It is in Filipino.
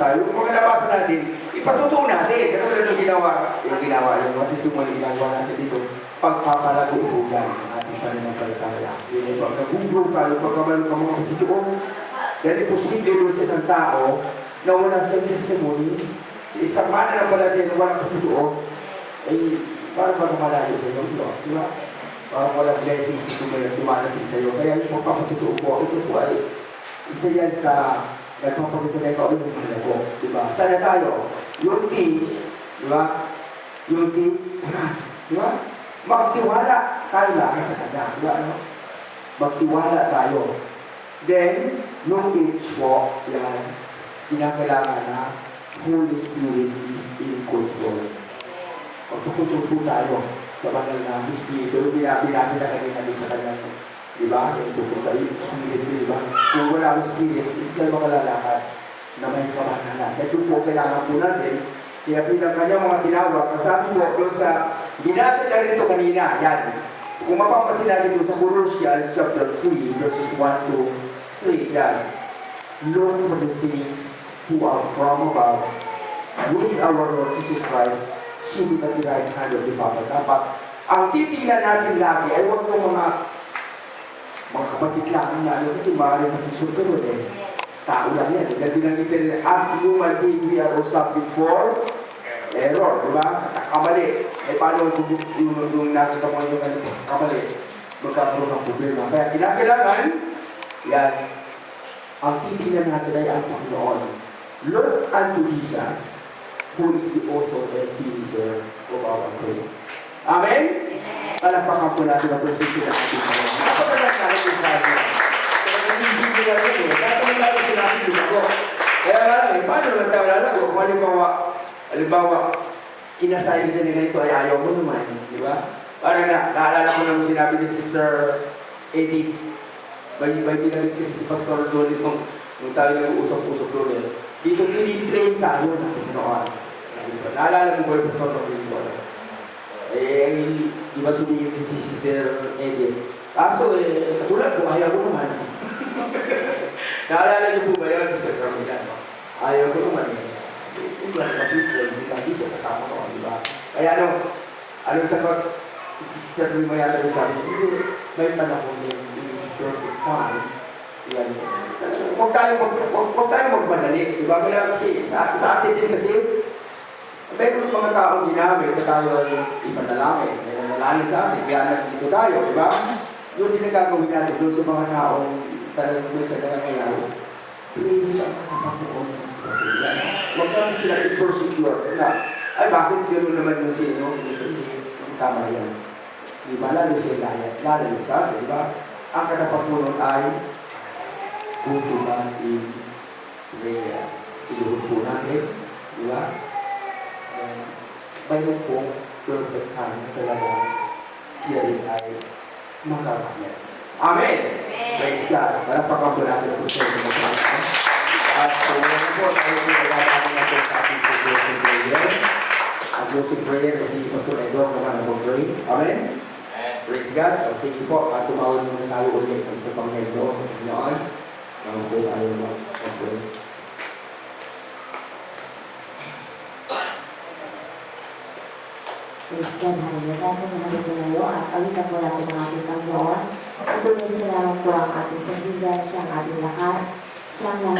tayo. Kung mga nabasa natin, ipatutuo natin. Katulad yung ginawa, yung testimony ginagawa natin dito, pagpapalago ugan ng ating pananampalataya. Yun ito, nag-grow tayo, pagkamalong ka mga pagkituon. Dahil posible doon sa isang tao na wala sa testimony, isang mananampalataya na walang pagkituon, ay parang magmalayo sa iyo, di ba? Parang walang blessings na tumalating sa iyo. Kaya yung pagpapatutuo po, ito po ay isa yan sa nagpapakita na ikaw ay yung ko, di ba? Sana tayo, unity, di ba? Unity, trust, di ba? Magtiwala tayo lang sa kanya, di ba? Ano? Magtiwala tayo. Then, yung page po, yan, kinakailangan na Holy Spirit is in control. Magpupunto po tayo sa banal na Espiritu. Binasa na kanina din sa kanya. Diba? Yung tungkol sa Spirit, diba? Kung wala ang Spirit, hindi tayo makalalakad na may kamanalan. Ito po kailangan po natin. Kaya bilang kanya mga tinawag, ang sabi po doon sa binasa na rin ito kanina, yan. Kung mapapasin natin doon sa Colossians chapter 3, verses 1 to 3, yan. Look for the things who are from above, which our Lord Jesus Christ should be at the right hand of the Father. Dapat, ang titingnan natin lagi ay huwag yung mga kapatid lang na ano, kasi maaaring matisurtunod eh. Tao lang yan. Dahil binangitin nila, as human being, we are all subject for error, di ba? Kamali. Eh, paano yung nakita mo yung kamali? Magkakaroon ng problema. Kaya kinakailangan, yan, ang titingnan natin ay ang Panginoon. Look unto Jesus, who is the author and finisher of our faith. Amen? Palakpakan po natin ang presensya ng ating Panginoon. Napagandang natin yung sabi. Kaya nag-isip nila rin eh. Kaya natin sila ang lumago. Kaya nga lang, paano lang tayo lalago? Kung halimbawa, inasahin kita nila ito ay ayaw mo naman. Di ba? Parang naalala ko nang sinabi ni Sister Edith. May binalik kasi si Pastor Dolly nung tayo nag-uusap-usap doon. Dito, train tayo ng Panginoon. Naalala mo ba yung Pastor Dolly? Di ba sumihin si Sister Edith? Kaso katulad ko, ayaw ko naman. Naalala niyo po ba yun, Sister Carmina? Ayaw ko naman eh. Hindi lang kapitol, hindi siya kasama ko, di ba? Kaya anong sagot? Sister Carmina yata yung sabi, hindi, may panahon din, perfect time. Yan. Huwag tayo magmadali, di ba? Kaya kasi, sa atin din kasi, mayroon mga taong ginamit na tayo ay ipanalangin. May nanalangin sa atin, kaya nandito tayo, di ba? Yun din ang gagawin natin doon sa mga taong talagang may sa nangyayari. Piliin sa mga Panginoon. Huwag naman sila i-persecute. Ay, bakit gano'n naman yung sino? Hindi tama yan. Di ba? Lalo siya layat. Lalo sa atin, di ba? Ang katapapunan ay butuman in prayer. Iluhod po natin, di ba? Mayroon pong perfect time talaga siya rin ay makakakit. Amen! Praise God! Palakpakan po natin po siya ng mga at kung ano po, tayo po nagagawa natin sa ating closing prayer. Ang closing prayer ay si Pastor Edward naman ang mag-pray. Amen? Praise God! O sige po, at tumawag muna tayo ulit sa Panginoon sa Panginoon. Naman po tayo mag-pray. Christian, hallelujah. Dahil na nalitunayo at awitan po natin ang ating Panginoon. Ito din siya naman po ang ating sandigan, siya ang ating lakas, siya ang